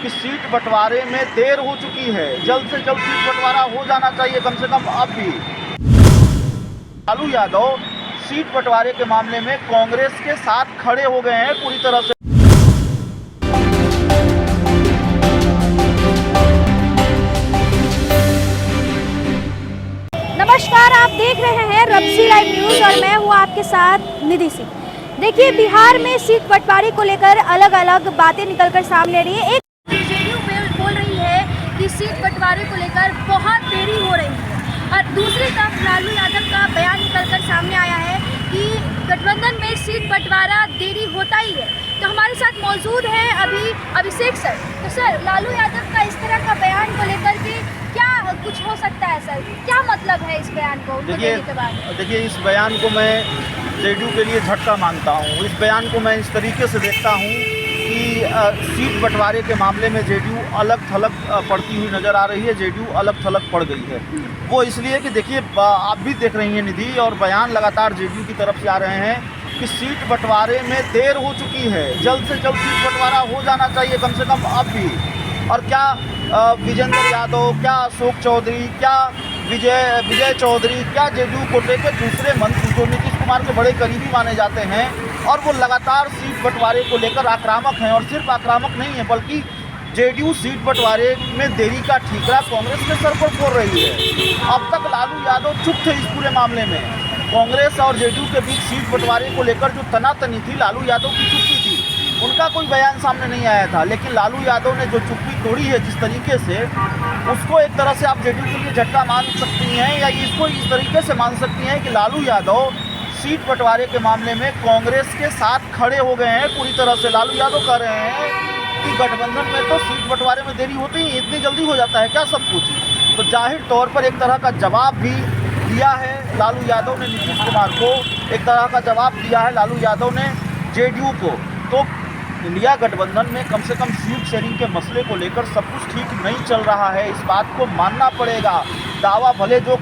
कि सीट बंटवारे में देर हो चुकी है। जल्द से जल्द सीट बंटवारा हो जाना चाहिए, कम से कम अब भी। लालू यादव सीट बंटवारे के मामले में कांग्रेस के साथ खड़े हो गए हैं पूरी तरह से। नमस्कार, आप देख रहे हैं रब्सी लाइव न्यूज और मैं हूं आपके साथ निधि सिंह। देखिए, बिहार में सीट बंटवारे को लेकर अलग अलग बातें निकलकर सामने आ रही है। एक जेडीयू बोल रही है कि सीट बंटवारे को लेकर बहुत देरी हो रही है, और दूसरी तरफ लालू यादव का बयान निकलकर सामने आया है कि गठबंधन में सीट बंटवारा देरी होता ही है। तो हमारे साथ मौजूद है अभी अभिषेक सर। तो सर, लालू यादव का इस तरह का बयान को लेकर के क्या कुछ हो सकता है सर? क्या मतलब है इस बयान को देने के बाद? देखिए, इस बयान को मैं जेडीयू के लिए झटका मानता हूँ। इस बयान को मैं इस तरीके से देखता हूँ कि सीट बंटवारे के मामले में जेडीयू अलग थलग पड़ती हुई नज़र आ रही है। जेडीयू अलग थलग पड़ गई है। वो इसलिए कि देखिए, आप भी देख रही हैं निधि, और बयान लगातार जेडीयू की तरफ से आ रहे हैं कि सीट बंटवारे में देर हो चुकी है। जल्द से जल्द सीट बंटवारा हो जाना चाहिए, कम से कम अब भी। और क्या विजेंद्र यादव, क्या अशोक चौधरी, क्या विजय चौधरी, क्या जेडीयू कोटे के दूसरे मंत्री जो नीतीश कुमार के बड़े करीबी माने जाते हैं, और वो लगातार सीट बंटवारे को लेकर आक्रामक हैं। और सिर्फ आक्रामक नहीं है, बल्कि जेडीयू सीट बंटवारे में देरी का ठीकरा कांग्रेस के सर पर फोड़ रही है। अब तक लालू यादव चुप थे इस पूरे मामले में। कांग्रेस और जेडीयू के बीच सीट बंटवारे को लेकर जो तनातनी थी, लालू यादव की चुप्पी थी, उनका कोई बयान सामने नहीं आया था। लेकिन लालू यादव ने जो चुप्पी तोड़ी है जिस तरीके से, उसको एक तरह से आप जेडीयू के लिए झटका मान सकती हैं, या इसको इस तरीके से मान सकती हैं कि लालू यादव सीट बंटवारे के मामले में कांग्रेस के साथ खड़े हो गए हैं पूरी तरह से। लालू यादव कह रहे हैं कि गठबंधन में तो सीट बंटवारे में देरी होती ही इतनी जल्दी हो जाता है क्या सब कुछ? तो जाहिर तौर पर एक तरह का जवाब भी दिया है लालू यादव ने नीतीश कुमार को, एक तरह का जवाब दिया है लालू यादव ने जेडीयू को। तो इंडिया गठबंधन में कम से कम सीट शेयरिंग के मसले को लेकर सब कुछ ठीक नहीं चल रहा है, इस बात को मानना पड़ेगा। दावा भले जो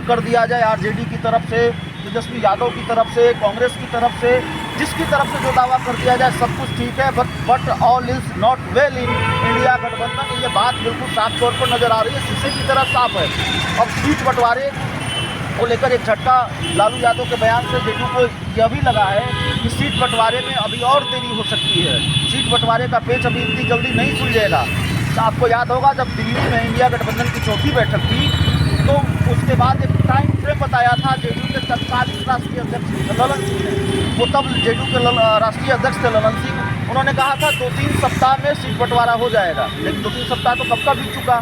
कर दिया जाए आरजेडी की तरफ से, तेजस्वी यादव की तरफ से, कांग्रेस की तरफ से, जिसकी तरफ से जो दावा कर दिया जाए सब कुछ ठीक है, but all is not well in India गठबंधन। ये बात बिल्कुल साफ तौर पर नजर आ रही है, शीशे की तरह साफ है। अब सीट बंटवारे को लेकर एक झटका लालू यादव के बयान से जेडीयू को यह भी लगा है कि सीट बंटवारे में अभी और देरी हो सकती है। सीट बंटवारे का पेच अभी इतनी जल्दी नहीं सुलझेगा। तो आपको याद होगा, जब दिल्ली में इंडिया गठबंधन की चौथी बैठक थी, तो उसके बाद एक टाइम फ्रेम बताया था जेडीयू के तत्कालीन राष्ट्रीय अध्यक्ष ललन सिंह ने। वो तब जेडीयू के राष्ट्रीय अध्यक्ष थे ललन सिंह। उन्होंने कहा था 2-3 सप्ताह में सीट बंटवारा हो जाएगा, लेकिन 2-3 सप्ताह तो कब का बीत चुका,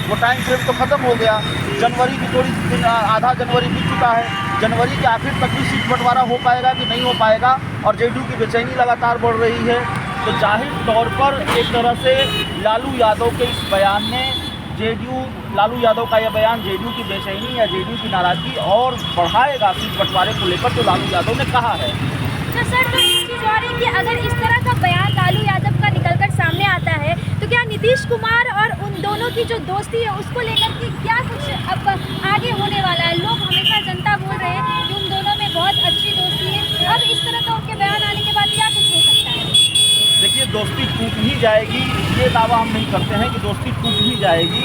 वो टाइम फ्रेम तो खत्म हो गया। जनवरी की थोड़ी आधा जनवरी बीत चुका है। जनवरी के आखिर तक भी सीट बंटवारा हो पाएगा कि नहीं हो पाएगा, और जेडीयू की बेचैनी लगातार बढ़ रही है। तो जाहिर तौर पर एक तरह से लालू यादव के इस बयान ने लालू यादव का यह बयान जेडीयू की बेचैनी या जेडीयू की नाराजगी और बढ़ाएगा सीट बंटवारे को लेकर, जो लालू यादव ने कहा है। तो सर, तो एक चीज़ और है कि अगर इस तरह का बयान लालू यादव का निकलकर सामने आता है, तो क्या नीतीश कुमार और उन दोनों की जो दोस्ती है उसको लेकर के क्या कुछ अब आगे होने वाला है? लोग हमेशा, जनता बोल रहे हैं कि उन दोनों में बहुत अच्छी दोस्ती है। अब इस तरह का उनके बयान आने के बाद क्या कुछ हो सकता है? देखिए, दोस्ती टूट ही जाएगी, ये दावा हम नहीं करते हैं कि दोस्ती टूट ही जाएगी।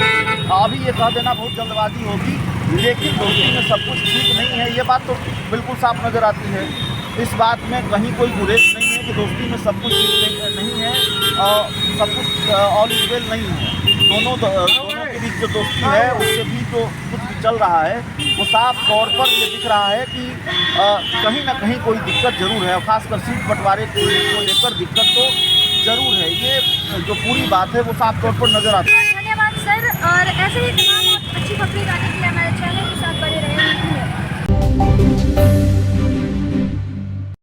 अभी ये कह देना बहुत जल्दबाजी होगी, लेकिन दोस्ती में सब कुछ ठीक नहीं है, ये बात तो बिल्कुल साफ नज़र आती है। इस बात में कहीं कोई गुरेज नहीं है कि दोस्ती में सब कुछ नहीं है, और सब कुछ ऑल इज वेल नहीं है। दोनों के बीच जो दोस्ती है, उसके बीच जो कुछ भी चल रहा है, वो साफ तौर पर ये दिख रहा है कि कहीं ना कहीं कोई दिक्कत जरूर है। खासकर सीट बंटवारे को लेकर दिक्कत तो जरूर है। ये जो पूरी बात है वो साफ तौर पर नजर आती है। धन्यवाद सर, और ऐसे ही तमाम